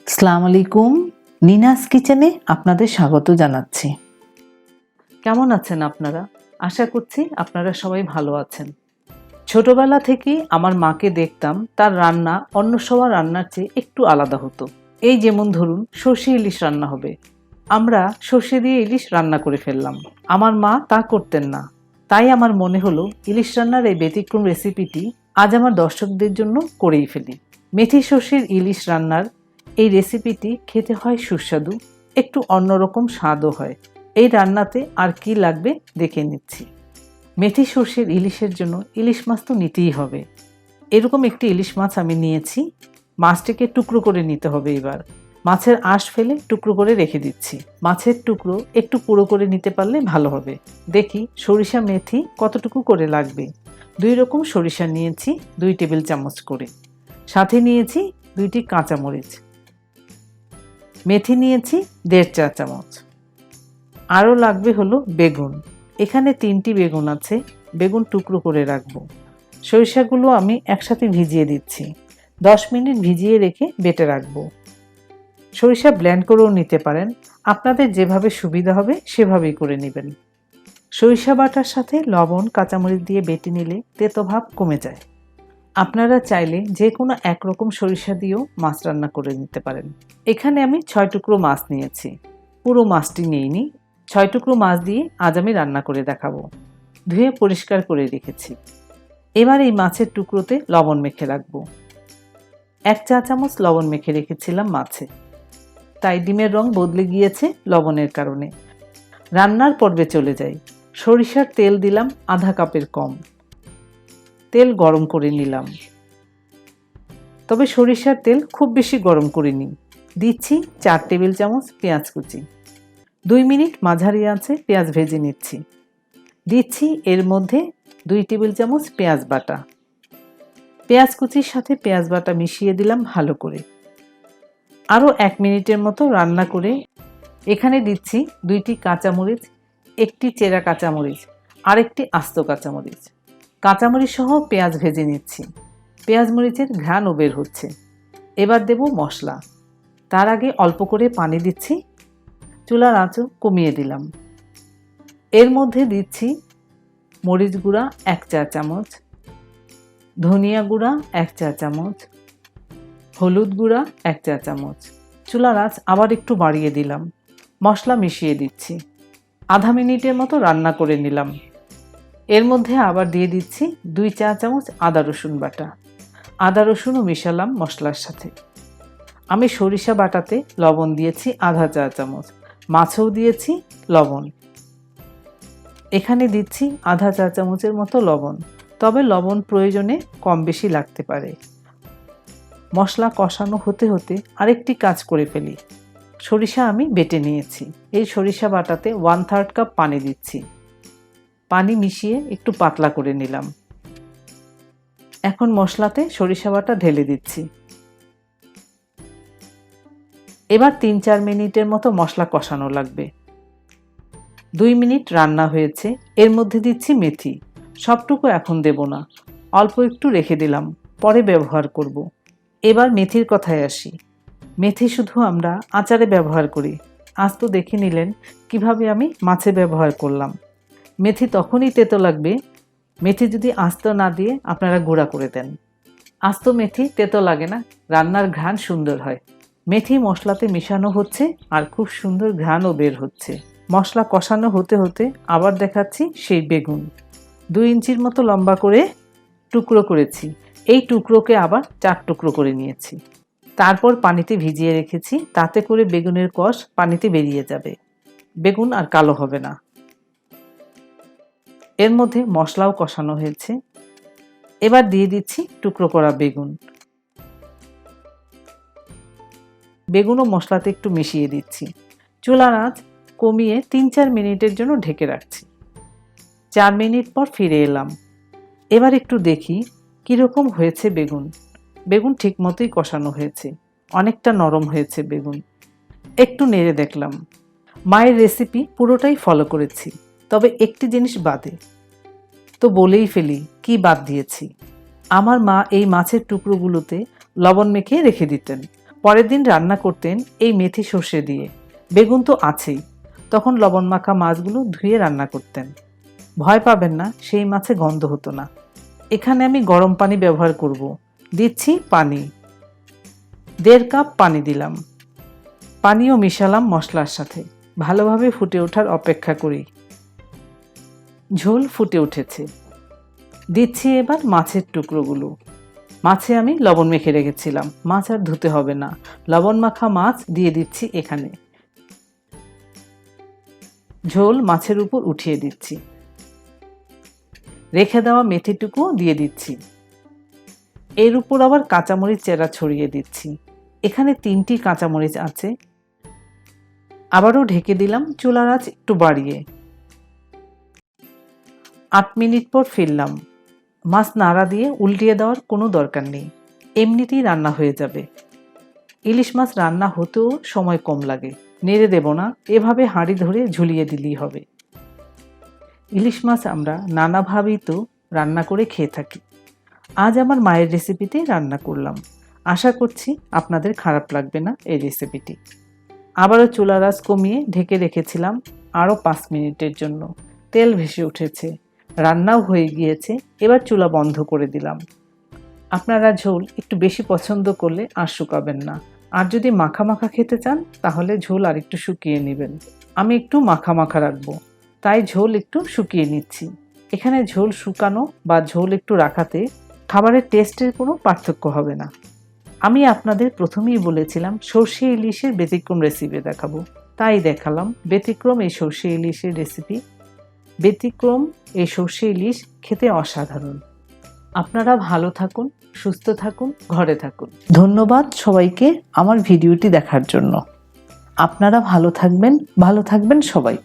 আসসালামু আলাইকুম। নিনাস কিচেনে আপনাদের স্বাগত জানাচ্ছি। কেমন আছেন আপনারা? আশা করছি আপনারা সবাই ভালো আছেন। ছোটবেলা থেকেই আমার মাকে দেখতাম তার রান্না অন্য সবার রান্নার চেয়ে একটু আলাদা হতো। এই যেমন ধরুন সর্ষে ইলিশ রান্না হবে। আমরা সর্ষে দিয়ে ইলিশ রান্না করে ফেললাম। আমার মা তা করতেন না। তাই আমার মনে হলো ইলিশ রান্নার এই ব্যতিক্রম রেসিপিটি আজ আমার দর্শকদের জন্য করেই ফেলি। মেথি সর্ষের ইলিশ রান্নার এই রেসিপিটি খেতে হয় সুস্বাদু, একটু অন্যরকম স্বাদও হয়। এই রান্নাতে আর কি লাগবে দেখে নিচ্ছি। মেথি সর্ষের ইলিশের জন্য ইলিশ মাছ তো নিতেই হবে। এরকম একটি ইলিশ মাছ আমি নিয়েছি। মাছটিকে টুকরো করে নিতে হবে। এবার মাছের আঁশ ফেলে টুকরো করে রেখে দিচ্ছি। মাছের টুকরো একটু পুরো করে নিতে পারলে ভালো হবে। দেখি সরিষা মেথি কতটুকু করে লাগবে। 2 রকম সরিষা নিয়েছি 2 টেবিল চামচ করে। সাথে নিয়েছি 2টি কাঁচামরিচ। মেথি নিয়েছি 1.5 চা চামচ। আরও লাগবে হলো বেগুন। এখানে 3টি বেগুন আছে। বেগুন টুকরো করে রাখবো। সরিষাগুলো আমি একসাথে ভিজিয়ে দিচ্ছি। 10 মিনিট ভিজিয়ে রেখে বেটে রাখবো। সরিষা ব্লেন্ড করেও নিতে পারেন। আপনাদের যেভাবে সুবিধা হবে সেভাবেই করে নেবেন। সরিষা বাটার সাথে লবণ কাঁচামরিচ দিয়ে বেটে নিলে তেতো ভাব কমে যায়। আপনারা চাইলে যে কোনো একরকম সরিষা দিয়েও মাছ রান্না করে নিতে পারেন। এখানে আমি 6 টুকরো মাছ নিয়েছি। পুরো মাছটি নিইনি। 6 টুকরো মাছ দিয়ে আজ আমি রান্না করে দেখাবো। ধুয়ে পরিষ্কার করে রেখেছি। এবার এই মাছের টুকরোতে লবণ মেখে রাখবো। 1 চা চামচ লবণ মেখে রেখেছিলাম মাছে। তাই ডিমের রং বদলে গিয়েছে লবণের কারণে। রান্নার পর্বে চলে যাই। সরিষার তেল দিলাম আধা কাপের কম। তেল গরম করে নিলাম। তবে সরিষার তেল খুব বেশি গরম করিনি। দিচ্ছি 4 টেবিল চামচ পেঁয়াজ কুচি। 2 মিনিট মাঝারি আঁচে পেঁয়াজ ভেজে নিচ্ছি। দিচ্ছি এর মধ্যে 2 টেবিল চামচ পেঁয়াজ বাটা। পেঁয়াজ কুচির সাথে পেঁয়াজ বাটা মিশিয়ে দিলাম ভালো করে। আরও 1 মিনিটের মতো রান্না করে এখানে দিচ্ছি 2টি কাঁচামরিচ, 1টি চেরা কাঁচামরিচ, আর 1টি আস্ত কাঁচামরিচ। কাঁচামরিচ সহ পেঁয়াজ ভেজে নিচ্ছি। পেঁয়াজ মরিচের ঘ্রাণও বের হচ্ছে। এবার দেব মশলা। তার আগে অল্প করে পানি দিচ্ছি। চুলার আঁচও কমিয়ে দিলাম। এর মধ্যে দিচ্ছি মরিচ গুঁড়া 1 চা চামচ, ধনিয়া গুঁড়া 1 চা চামচ, হলুদ গুঁড়া 1 চা চামচ। চুলার আঁচ আবার একটু বাড়িয়ে দিলাম। মশলা মিশিয়ে দিচ্ছি। আধা মিনিটের মতো রান্না করে নিলাম। এর মধ্যে আবার দিয়ে দিচ্ছি 2 চা চামচ আদা রসুন বাটা। আদা রসুনও মিশালাম মশলার সাথে। আমি সরিষা বাটাতে লবণ দিয়েছি আধা চা চামচ। মাছেও দিয়েছি লবণ। এখানে দিচ্ছি আধা চা চামচের মতো লবণ। তবে লবণ প্রয়োজনে কম বেশি লাগতে পারে। মশলা কষানো হতে হতে আরেকটি কাজ করে ফেলি। সরিষা আমি বেটে নিয়েছি। এই সরিষা বাটাতে 1/3 কাপ পানি দিচ্ছি। পানি মিশিয়ে একটু পাতলা করে নিলাম। এখন মশলাতে সরিষা বাটা ঢেলে দিচ্ছি। এবার 3-4 মিনিটের মতো মশলা কষানো লাগবে। 2 মিনিট রান্না হয়েছে। এর মধ্যে দিচ্ছি মেথি। সবটুকু এখন দেব না, অল্প একটু রেখে দিলাম, পরে ব্যবহার করব। এবার মেথির কথায় আসি। মেথি শুধু আমরা আচারে ব্যবহার করি। আজ তো দেখে নিলেন কিভাবে আমি মাছে ব্যবহার করলাম। মেথি তখনই তেতো লাগবে মেথি যদি আস্ত না দিয়ে আপনারা গুঁড়া করে দেন। আস্ত মেথি তেতো লাগে না, রান্নার ঘ্রাণ সুন্দর হয়। মেথি মশলাতে মিশানো হচ্ছে আর খুব সুন্দর ঘ্রাণও বের হচ্ছে। মশলা কষানো হতে হতে আবার দেখাচ্ছি সেই বেগুন। 2 ইঞ্চির মতো লম্বা করে টুকরো করেছি। এই টুকরোকে আবার 4 টুকরো করে নিয়েছি। তারপর পানিতে ভিজিয়ে রেখেছি। তাতে করে বেগুনের কষ পানিতে বেরিয়ে যাবে। বেগুন আর কালো হবে না। এর মধ্যে মশলাও কষানো হয়েছে। এবার দিয়ে দিচ্ছি টুকরো করা বেগুন। বেগুনও মশলাতে একটু মিশিয়ে দিচ্ছি। চুলার আঁচ কমিয়ে 3-4 মিনিটের জন্য ঢেকে রাখছি। 4 মিনিট পর ফিরে এলাম। এবার একটু দেখি কীরকম হয়েছে বেগুন। বেগুন ঠিক মতোই কষানো হয়েছে। অনেকটা নরম হয়েছে বেগুন। একটু নেড়ে দেখলাম। মায়ের রেসিপি পুরোটাই ফলো করেছি, তবে একটি জিনিস বাদে। তো বলেই ফেলি কি বাদ দিয়েছি। আমার মা এই মাছের টুকরোগুলোতে লবণ মেখে রেখে দিতেন। পরের দিন রান্না করতেন এই মেথি সর্ষে দিয়ে। বেগুন তো আছেই, তখন লবণ মাখা মাছগুলো ধুয়ে রান্না করতেন। ভয় পাবেন না, সেই মাছে গন্ধ হতো না। এখানে আমি গরম পানি ব্যবহার করব। দিচ্ছি পানি, 1.5 কাপ পানি দিলাম। পানিও মিশালাম মশলার সাথে, ভালোভাবে ফুটে ওঠার অপেক্ষা করি। ঝোল ফুটে উঠেছে, দিচ্ছি এবার মাছের টুকরোগুলো। মাছে আমি লবণ মেখে রেখেছিলাম, মাছ আর ধুতে হবে না। লবণ মাখা মাছ দিয়ে দিচ্ছি এখানে। ঝোল মাছের উপর উঠিয়ে দিচ্ছি। রেখে দেওয়া মেথিটুকু দিয়ে দিচ্ছি। এর উপর আবার কাঁচামরিচ চেরা ছড়িয়ে দিচ্ছি। এখানে 3টি কাঁচামরিচ আছে। আবারও ঢেকে দিলাম, চুলার আঁচ একটু বাড়িয়ে। 8 মিনিট পর ফিরলাম। মাছ নাড়া দিয়ে উল্টিয়ে দেওয়ার কোনো দরকার নেই, এমনিতেই রান্না হয়ে যাবে। ইলিশ মাছ রান্না হতেও সময় কম লাগে। নেড়ে দেব না, এভাবে হাঁড়ি ধরে ঝুলিয়ে দিলেই হবে। ইলিশ মাছ আমরা নানাভাবেই তো রান্না করে খেয়ে থাকি। আজ আমার মায়ের রেসিপিতে রান্না করলাম। আশা করছি আপনাদের খারাপ লাগবে না এই রেসিপিটি। আবারও চুলার আঁচ কমিয়ে ঢেকে রেখেছিলাম আরও 5 মিনিটের জন্য। তেল ভেসে উঠেছে, রান্নাও হয়ে গিয়েছে। এবার চুলা বন্ধ করে দিলাম। আপনারা ঝোল একটু বেশি পছন্দ করলে আর শুকাবেন না। আর যদি মাখা মাখা খেতে চান তাহলে ঝোল আর একটু শুকিয়ে নেবেন। আমি একটু মাখা মাখা রাখবো, তাই ঝোল একটু শুকিয়ে নিচ্ছি। এখানে ঝোল শুকানো বা ঝোল একটু রাখাতে খাবারের টেস্টের কোনো পার্থক্য হবে না। আমি আপনাদের প্রথমেই বলেছিলাম সর্ষে ইলিশের ব্যতিক্রম রেসিপি দেখাবো, তাই দেখালাম ব্যতিক্রম এই সর্ষে ইলিশের রেসিপি। ব্যতিক্রম এই সর্ষে ইলিশ খেতে অসাধারণ। আপনারা ভালো থাকুন, সুস্থ থাকুন, ঘরে থাকুন। ধন্যবাদ সবাইকে আমার ভিডিওটি দেখার জন্য। আপনারা ভালো থাকবেন সবাই।